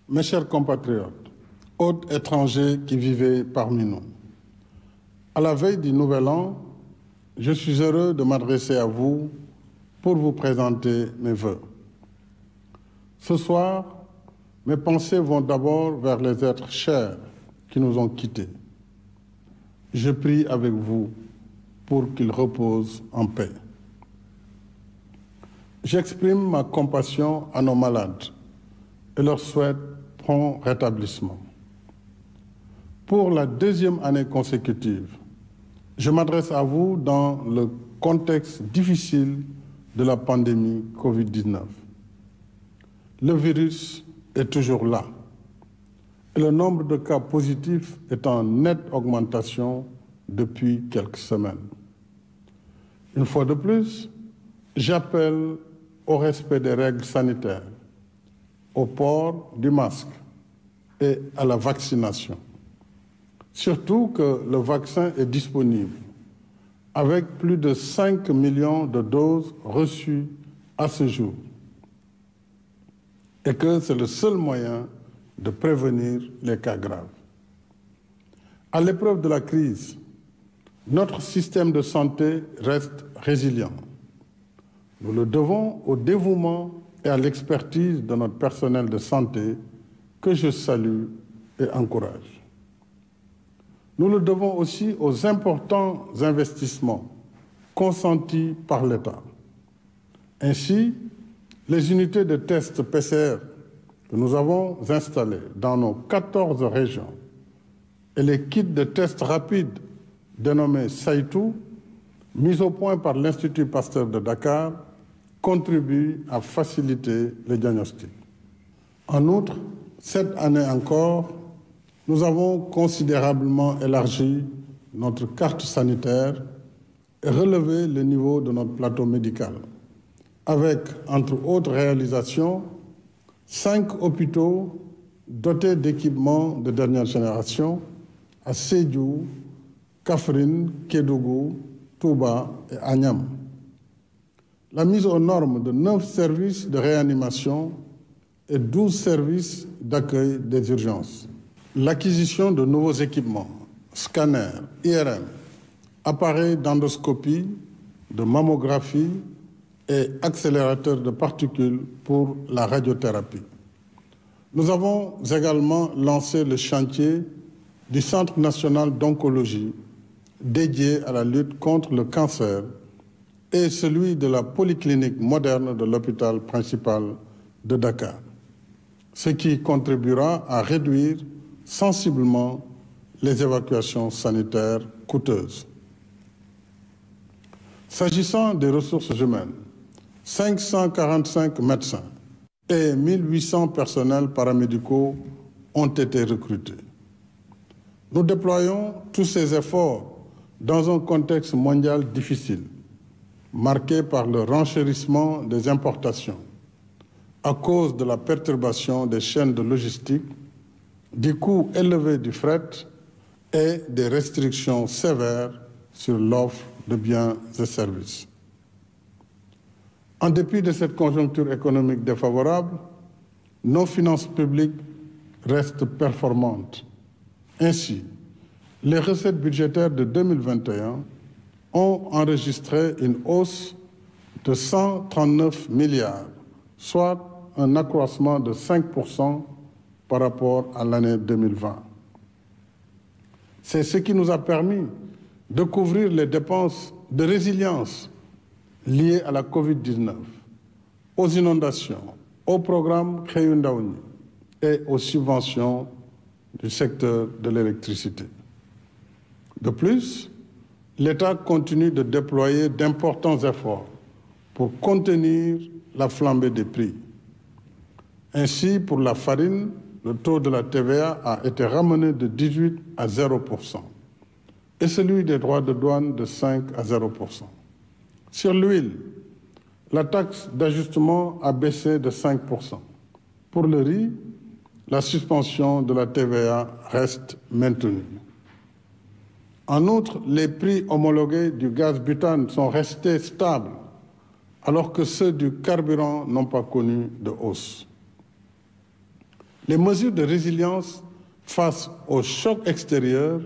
Mes chers compatriotes, hôtes étrangers qui vivez parmi nous, à la veille du Nouvel An, je suis heureux de m'adresser à vous pour vous présenter mes vœux. Ce soir, mes pensées vont d'abord vers les êtres chers qui nous ont quittés. Je prie avec vous pour qu'ils reposent en paix. J'exprime ma compassion à nos malades et leur souhaite prompt rétablissement. Pour la deuxième année consécutive, je m'adresse à vous dans le contexte difficile de la pandémie Covid-19. Le virus est toujours là et le nombre de cas positifs est en nette augmentation depuis quelques semaines. Une fois de plus, j'appelle au respect des règles sanitaires, au port du masque et à la vaccination. Surtout que le vaccin est disponible, avec plus de 5 millions de doses reçues à ce jour, et que c'est le seul moyen de prévenir les cas graves. À l'épreuve de la crise, notre système de santé reste résilient. Nous le devons au dévouement et à l'expertise de notre personnel de santé que je salue et encourage. Nous le devons aussi aux importants investissements consentis par l'État. Ainsi, les unités de tests PCR que nous avons installées dans nos 14 régions et les kits de tests rapides dénommés Saytu, mis au point par l'Institut Pasteur de Dakar, contribuent à faciliter les diagnostics. En outre, cette année encore, nous avons considérablement élargi notre carte sanitaire et relevé le niveau de notre plateau médical, avec, entre autres réalisations, 5 hôpitaux dotés d'équipements de dernière génération à Sédhiou, Kaffrine, Kédougou, Touba et Agnam. La mise aux normes de 9 services de réanimation et 12 services d'accueil des urgences. L'acquisition de nouveaux équipements, scanners, IRM, appareils d'endoscopie, de mammographie et accélérateurs de particules pour la radiothérapie. Nous avons également lancé le chantier du Centre national d'oncologie dédié à la lutte contre le cancer et celui de la polyclinique moderne de l'hôpital principal de Dakar, ce qui contribuera à réduire sensiblement les évacuations sanitaires coûteuses. S'agissant des ressources humaines, 545 médecins et 1800 personnels paramédicaux ont été recrutés. Nous déployons tous ces efforts dans un contexte mondial difficile, marqué par le renchérissement des importations à cause de la perturbation des chaînes de logistique, du coût élevé du fret et des restrictions sévères sur l'offre de biens et services. En dépit de cette conjoncture économique défavorable, nos finances publiques restent performantes. Ainsi, les recettes budgétaires de 2021 ont enregistré une hausse de 139 milliards, soit un accroissement de 5% par rapport à l'année 2020. C'est ce qui nous a permis de couvrir les dépenses de résilience liées à la Covid-19, aux inondations, au programme Xëyu Ndaw ñi et aux subventions du secteur de l'électricité. De plus, l'État continue de déployer d'importants efforts pour contenir la flambée des prix. Ainsi, pour la farine, le taux de la TVA a été ramené de 18 à 0% et celui des droits de douane de 5 à 0%. Sur l'huile, la taxe d'ajustement a baissé de 5%. Pour le riz, la suspension de la TVA reste maintenue. En outre, les prix homologués du gaz butane sont restés stables, alors que ceux du carburant n'ont pas connu de hausse. Les mesures de résilience face aux chocs extérieurs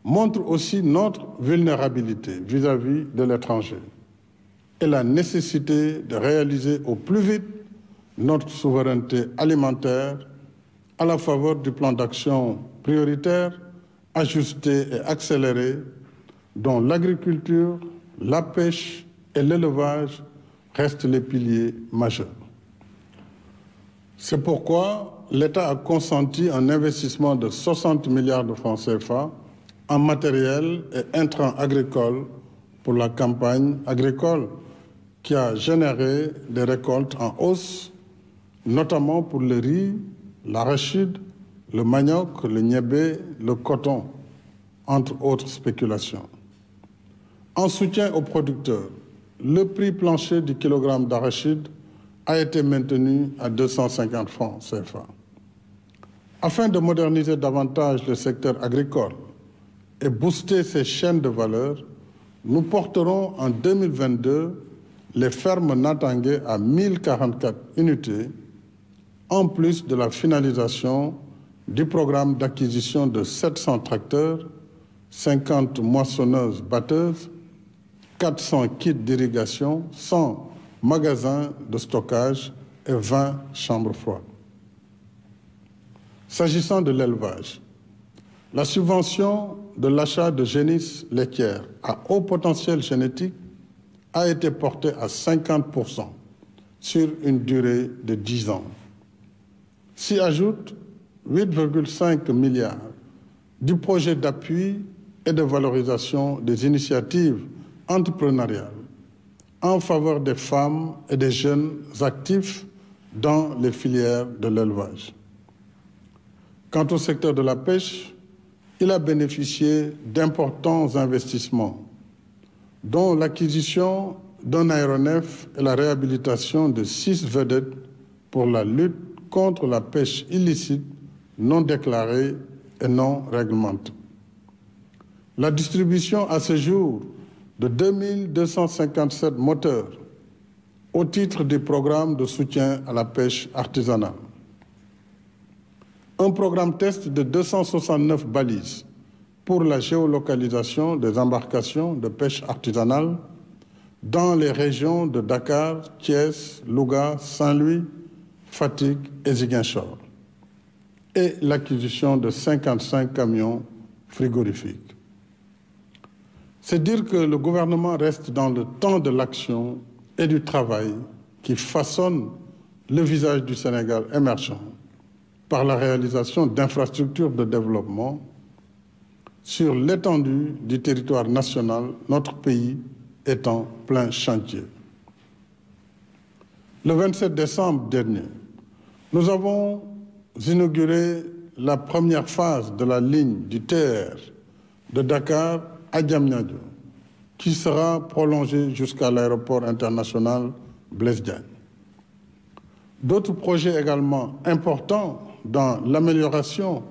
montrent aussi notre vulnérabilité vis-à-vis de l'étranger et la nécessité de réaliser au plus vite notre souveraineté alimentaire à la faveur du plan d'action prioritaire, ajusté et accéléré, dont l'agriculture, la pêche et l'élevage restent les piliers majeurs. C'est pourquoi l'État a consenti un investissement de 60 milliards de francs CFA en matériel et intrants agricoles pour la campagne agricole qui a généré des récoltes en hausse, notamment pour le riz, l'arachide, le manioc, le niébé, le coton, entre autres spéculations. En soutien aux producteurs, le prix plancher du kilogramme d'arachide a été maintenu à 250 francs CFA. Afin de moderniser davantage le secteur agricole et booster ses chaînes de valeur, nous porterons en 2022 les fermes Natangué à 1044 unités, en plus de la finalisation du programme d'acquisition de 700 tracteurs, 50 moissonneuses-batteuses, 400 kits d'irrigation, 100 magasins de stockage et 20 chambres froides. S'agissant de l'élevage, la subvention de l'achat de génisses laitières à haut potentiel génétique a été portée à 50% sur une durée de 10 ans. S'y ajoutent 8,5 milliards du projet d'appui et de valorisation des initiatives entrepreneuriales en faveur des femmes et des jeunes actifs dans les filières de l'élevage. Quant au secteur de la pêche, il a bénéficié d'importants investissements, dont l'acquisition d'un aéronef et la réhabilitation de 6 vedettes pour la lutte contre la pêche illicite, non déclarée et non réglementée. La distribution à ce jour de 2257 moteurs au titre du programme de soutien à la pêche artisanale. Un programme test de 269 balises pour la géolocalisation des embarcations de pêche artisanale dans les régions de Dakar, Thiès, Louga, Saint-Louis, Fatick et Ziguinchor, et l'acquisition de 55 camions frigorifiques. C'est dire que le gouvernement reste dans le temps de l'action et du travail qui façonne le visage du Sénégal émergent par la réalisation d'infrastructures de développement sur l'étendue du territoire national, notre pays est en plein chantier. Le 27 décembre dernier, nous avons inauguré la première phase de la ligne du TER de Dakar à Diamniadio, qui sera prolongée jusqu'à l'aéroport international Blaise Diagne. D'autres projets également importants dans l'amélioration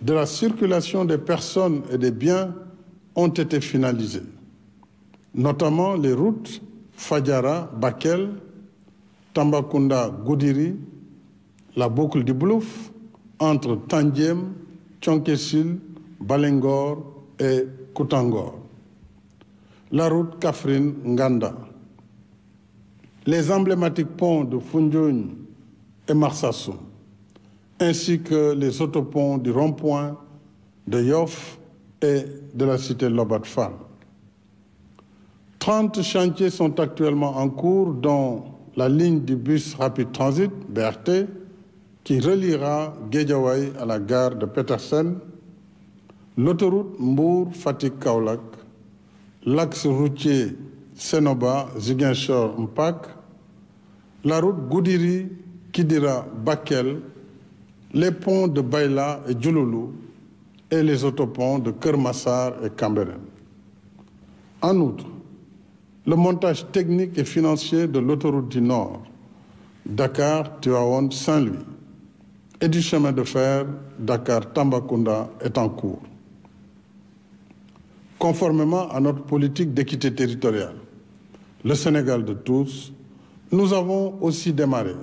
de la circulation des personnes et des biens ont été finalisés, notamment les routes Fadiara-Bakel, Tambacounda-Goudiri, la boucle du Blouf entre Tandiem, Thionck-Essyl, Balengor et Koutangor, la route Kaffrine-Nganda, les emblématiques ponts de Foundiougne et Marsassoum, ainsi que les autoponts du rond-point de Yoff et de la cité Lobat Fall. 30 chantiers sont actuellement en cours, dont la ligne du bus rapide transit, BRT, qui reliera Guédiawaye à la gare de Petersen, l'autoroute Mbour-Fatick-Kaolack, l'axe routier Sénoba-Ziguinchor-Mpac, la route Goudiri-Kidira-Bakel, les ponts de Baïla et Djouloulou et les autoponts de Kermassar et Cambérène. En outre, le montage technique et financier de l'autoroute du Nord, Dakar-Tivaouane-Saint-Louis, et du chemin de fer Dakar-Tambacounda est en cours. Conformément à notre politique d'équité territoriale, le Sénégal de tous, nous avons aussi démarré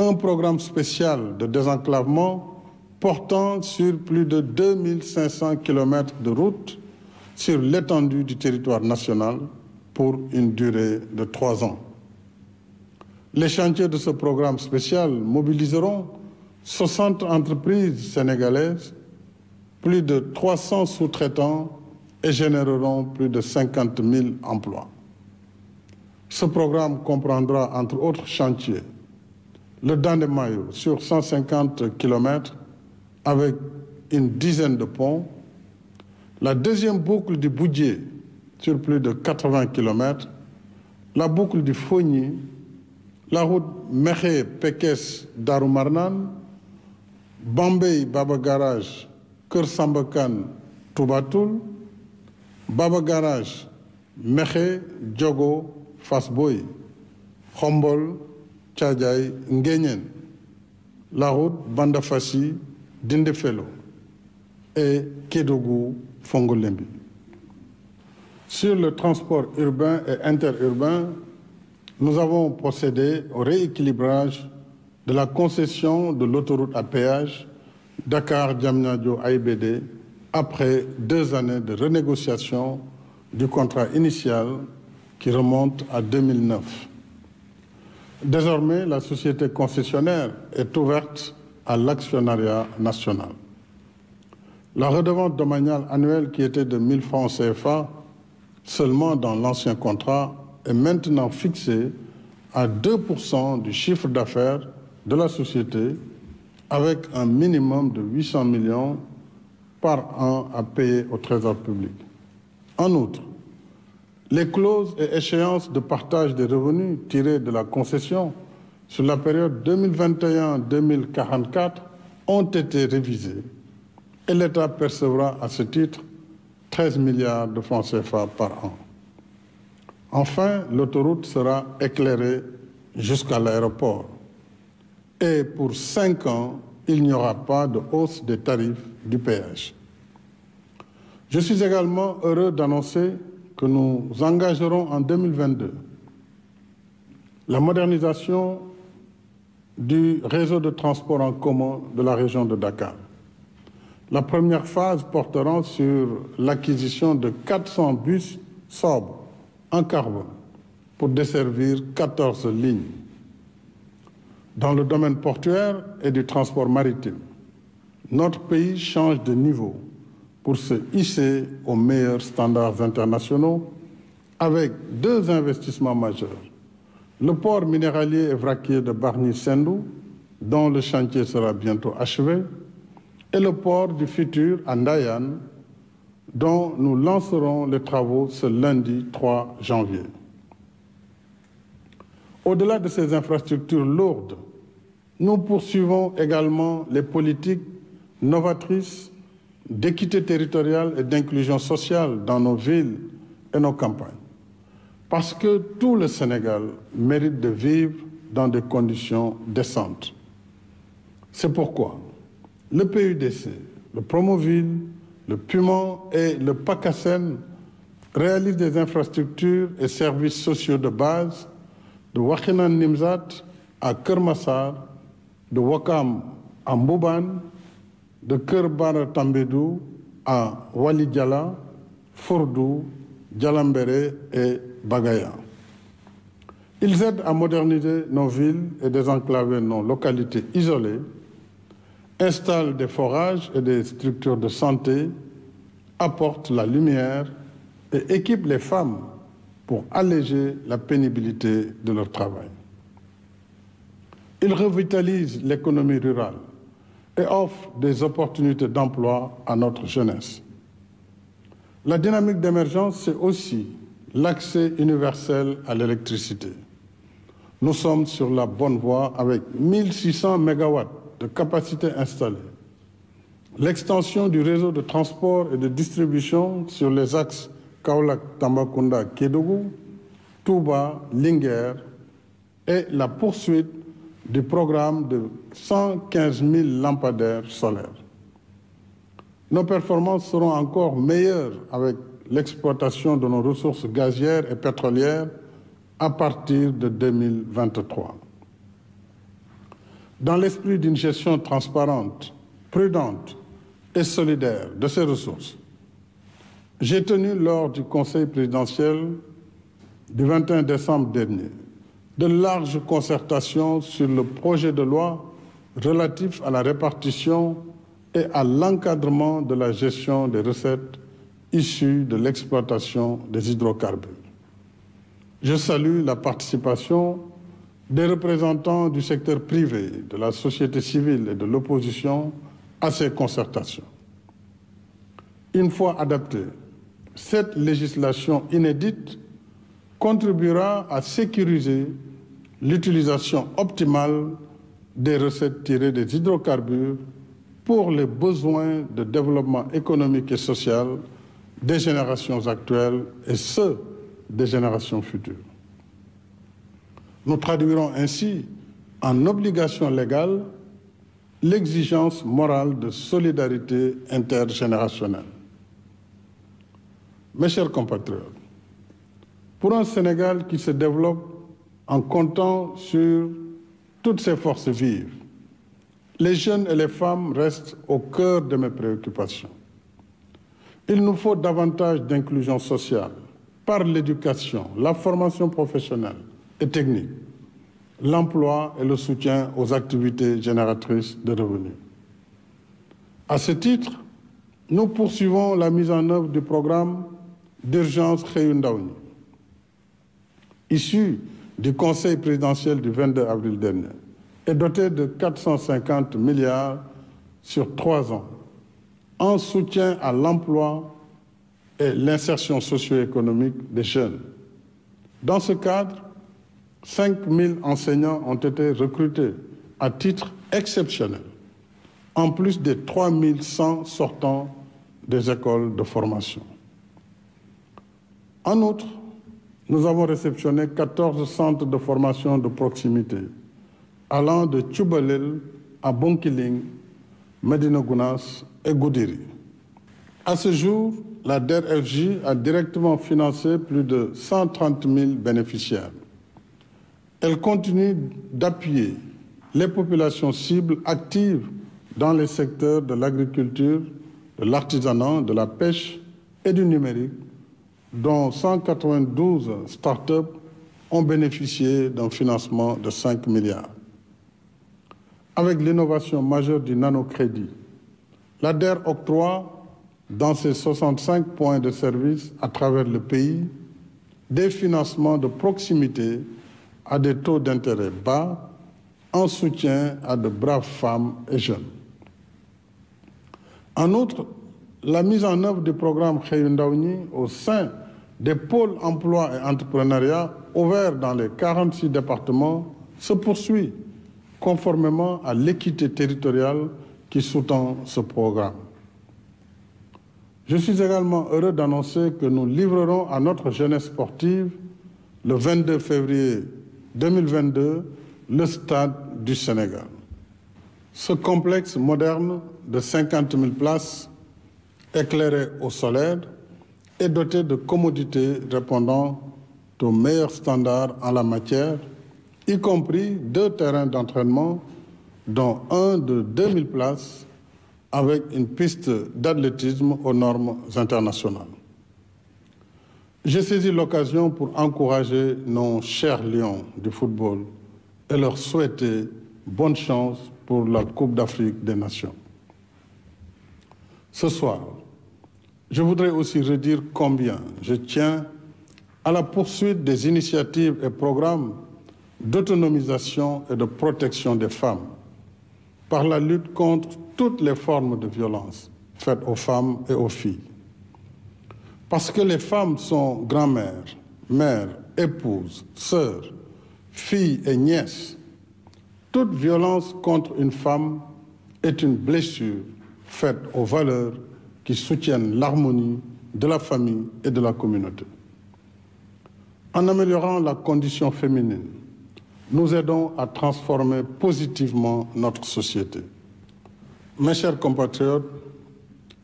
un programme spécial de désenclavement portant sur plus de 2500 km de routes sur l'étendue du territoire national pour une durée de 3 ans. Les chantiers de ce programme spécial mobiliseront 60 entreprises sénégalaises, plus de 300 sous-traitants et généreront plus de 50 000 emplois. Ce programme comprendra, entre autres chantiers, le Dandemayo sur 150 km avec une dizaine de ponts, la deuxième boucle du Boudjé sur plus de 80 km, la boucle du Fogny, la route Mekhe-Pekes-Darumarnan, Bambey-Baba Garage, Keur Sambakan, Toubatoul, Baba Garage, Mekhe, Diogo, Fass-Boye, Khombol, Tchadjaï, Nguéniène, la route Bandafassi, Dindefelo et Kédougou, Fongolembi. Sur le transport urbain et interurbain, nous avons procédé au rééquilibrage de la concession de l'autoroute à péage Dakar-Diamniadio-AIBD après 2 années de renégociation du contrat initial qui remonte à 2009. Désormais, la société concessionnaire est ouverte à l'actionnariat national. La redevance domaniale annuelle qui était de 1 000 francs CFA seulement dans l'ancien contrat est maintenant fixée à 2% du chiffre d'affaires de la société avec un minimum de 800 millions par an à payer au Trésor public. En outre, les clauses et échéances de partage des revenus tirés de la concession sur la période 2021-2044 ont été révisées et l'État percevra à ce titre 13 milliards de francs CFA par an. Enfin, l'autoroute sera éclairée jusqu'à l'aéroport. Et pour 5 ans, il n'y aura pas de hausse des tarifs du péage. Je suis également heureux d'annoncer que nous engagerons en 2022 la modernisation du réseau de transport en commun de la région de Dakar. La première phase portera sur l'acquisition de 400 bus sobres en carbone pour desservir 14 lignes. Dans le domaine portuaire et du transport maritime, notre pays change de niveau pour se hisser aux meilleurs standards internationaux avec 2 investissements majeurs. Le port minéralier et vraquier de Bargny-Sendou, dont le chantier sera bientôt achevé, et le port du futur à Ndayane, dont nous lancerons les travaux ce lundi 3 janvier. Au-delà de ces infrastructures lourdes, nous poursuivons également les politiques novatrices d'équité territoriale et d'inclusion sociale dans nos villes et nos campagnes. Parce que tout le Sénégal mérite de vivre dans des conditions décentes. C'est pourquoi le PUDC, le Promoville, le Puman et le PACASEN réalisent des infrastructures et services sociaux de base de Wakhinane Nimzat à Keur Massar, de Ouakam à Mbouban, de Keur Bara Tambédou à Wali Diala, Fordou, Dialambéré et Bagaya. Ils aident à moderniser nos villes et désenclaver nos localités isolées, installent des forages et des structures de santé, apportent la lumière et équipent les femmes pour alléger la pénibilité de leur travail. Ils revitalisent l'économie rurale et offrent des opportunités d'emploi à notre jeunesse. La dynamique d'émergence, c'est aussi l'accès universel à l'électricité. Nous sommes sur la bonne voie avec 1600 MW de capacité installée. L'extension du réseau de transport et de distribution sur les axes Kaolack-Tambacounda-Kédougou, Touba, Linguère et la poursuite du programme de 115 000 lampadaires solaires. Nos performances seront encore meilleures avec l'exploitation de nos ressources gazières et pétrolières à partir de 2023. Dans l'esprit d'une gestion transparente, prudente et solidaire de ses ressources, j'ai tenu lors du Conseil présidentiel du 21 décembre dernier de larges concertations sur le projet de loi relatif à la répartition et à l'encadrement de la gestion des recettes issues de l'exploitation des hydrocarbures. Je salue la participation des représentants du secteur privé, de la société civile et de l'opposition à ces concertations. Une fois adaptée, cette législation inédite contribuera à sécuriser l'utilisation optimale des recettes tirées des hydrocarbures pour les besoins de développement économique et social des générations actuelles et ceux des générations futures. Nous traduirons ainsi en obligation légale l'exigence morale de solidarité intergénérationnelle. Mes chers compatriotes, pour un Sénégal qui se développe en comptant sur toutes ses forces vives, les jeunes et les femmes restent au cœur de mes préoccupations. Il nous faut davantage d'inclusion sociale par l'éducation, la formation professionnelle et technique, l'emploi et le soutien aux activités génératrices de revenus. À ce titre, nous poursuivons la mise en œuvre du programme d'urgence Xëyu Ndaw ñi, issu du Conseil présidentiel du 22 avril dernier, est doté de 450 milliards sur 3 ans, en soutien à l'emploi et l'insertion socio-économique des jeunes. Dans ce cadre, 5 000 enseignants ont été recrutés à titre exceptionnel, en plus des 3 100 sortants des écoles de formation. En outre, nous avons réceptionné 14 centres de formation de proximité, allant de Tchoubalel à Bonkiling, Médina Gounass et Goudiri. À ce jour, la DER/FJ a directement financé plus de 130 000 bénéficiaires. Elle continue d'appuyer les populations cibles actives dans les secteurs de l'agriculture, de l'artisanat, de la pêche et du numérique, dont 192 start-up ont bénéficié d'un financement de 5 milliards. Avec l'innovation majeure du nanocrédit, la DER octroie dans ses 65 points de service à travers le pays des financements de proximité à des taux d'intérêt bas en soutien à de braves femmes et jeunes. En outre, la mise en œuvre du programme Xëyu Ndaw ñi au sein des pôles emploi et entrepreneuriat ouverts dans les 46 départements se poursuit conformément à l'équité territoriale qui sous-tend ce programme. Je suis également heureux d'annoncer que nous livrerons à notre jeunesse sportive le 22 février 2022 le Stade du Sénégal. Ce complexe moderne de 50 000 places, éclairé au solaire, est doté de commodités répondant aux meilleurs standards en la matière, y compris 2 terrains d'entraînement, dont un de 2000 places, avec une piste d'athlétisme aux normes internationales. J'ai saisi l'occasion pour encourager nos chers lions du football et leur souhaiter bonne chance pour la Coupe d'Afrique des Nations. Ce soir, je voudrais aussi redire combien je tiens à la poursuite des initiatives et programmes d'autonomisation et de protection des femmes par la lutte contre toutes les formes de violence faites aux femmes et aux filles. Parce que les femmes sont grand-mères, mères, épouses, sœurs, filles et nièces. Toute violence contre une femme est une blessure faite aux valeurs qui soutiennent l'harmonie de la famille et de la communauté. En améliorant la condition féminine, nous aidons à transformer positivement notre société. Mes chers compatriotes,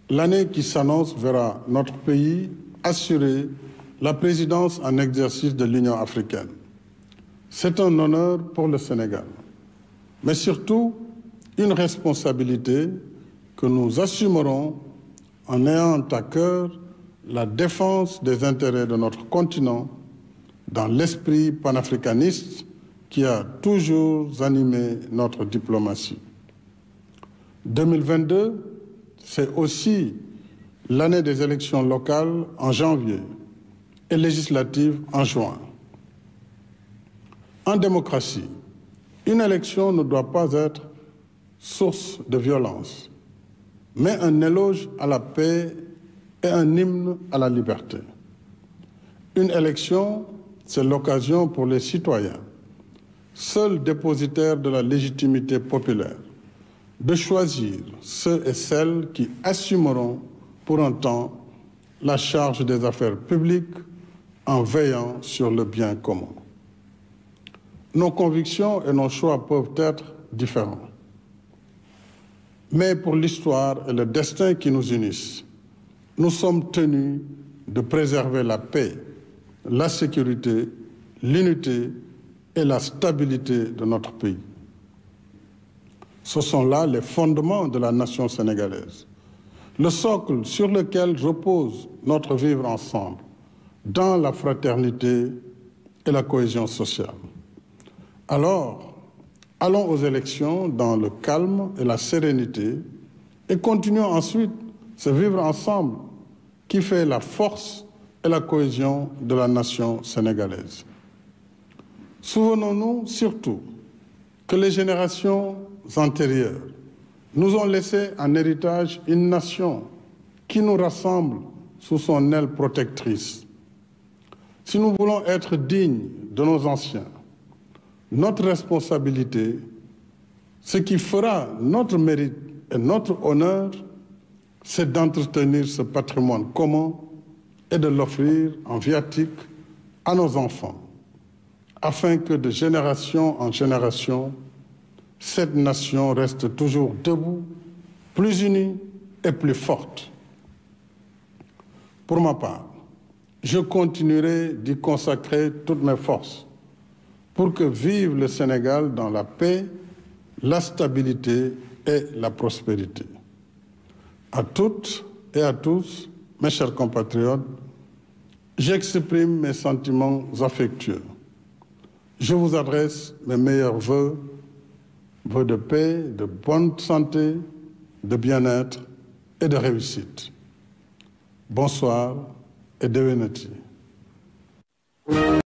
l'année qui s'annonce verra notre pays assurer la présidence en exercice de l'Union africaine. C'est un honneur pour le Sénégal. mais surtout une responsabilité que nous assumerons en ayant à cœur la défense des intérêts de notre continent dans l'esprit panafricaniste qui a toujours animé notre diplomatie. 2022, c'est aussi l'année des élections locales en janvier et législatives en juin. En démocratie, une élection ne doit pas être source de violence, mais un éloge à la paix et un hymne à la liberté. Une élection, c'est l'occasion pour les citoyens, seuls dépositaires de la légitimité populaire, de choisir ceux et celles qui assumeront pour un temps la charge des affaires publiques en veillant sur le bien commun. Nos convictions et nos choix peuvent être différents. Mais pour l'histoire et le destin qui nous unissent, nous sommes tenus de préserver la paix, la sécurité, l'unité et la stabilité de notre pays. Ce sont là les fondements de la nation sénégalaise, le socle sur lequel repose notre vivre ensemble, dans la fraternité et la cohésion sociale. Alors, allons aux élections dans le calme et la sérénité et continuons ensuite ce vivre ensemble qui fait la force et la cohésion de la nation sénégalaise. Souvenons-nous surtout que les générations antérieures nous ont laissé en héritage une nation qui nous rassemble sous son aile protectrice. Si nous voulons être dignes de nos anciens, notre responsabilité, ce qui fera notre mérite et notre honneur, c'est d'entretenir ce patrimoine commun et de l'offrir en viatique à nos enfants, afin que de génération en génération, cette nation reste toujours debout, plus unie et plus forte. Pour ma part, je continuerai d'y consacrer toutes mes forces pour que vive le Sénégal dans la paix, la stabilité et la prospérité. À toutes et à tous, mes chers compatriotes, j'exprime mes sentiments affectueux. Je vous adresse mes meilleurs vœux de paix, de bonne santé, de bien-être et de réussite. Bonsoir et dewenati.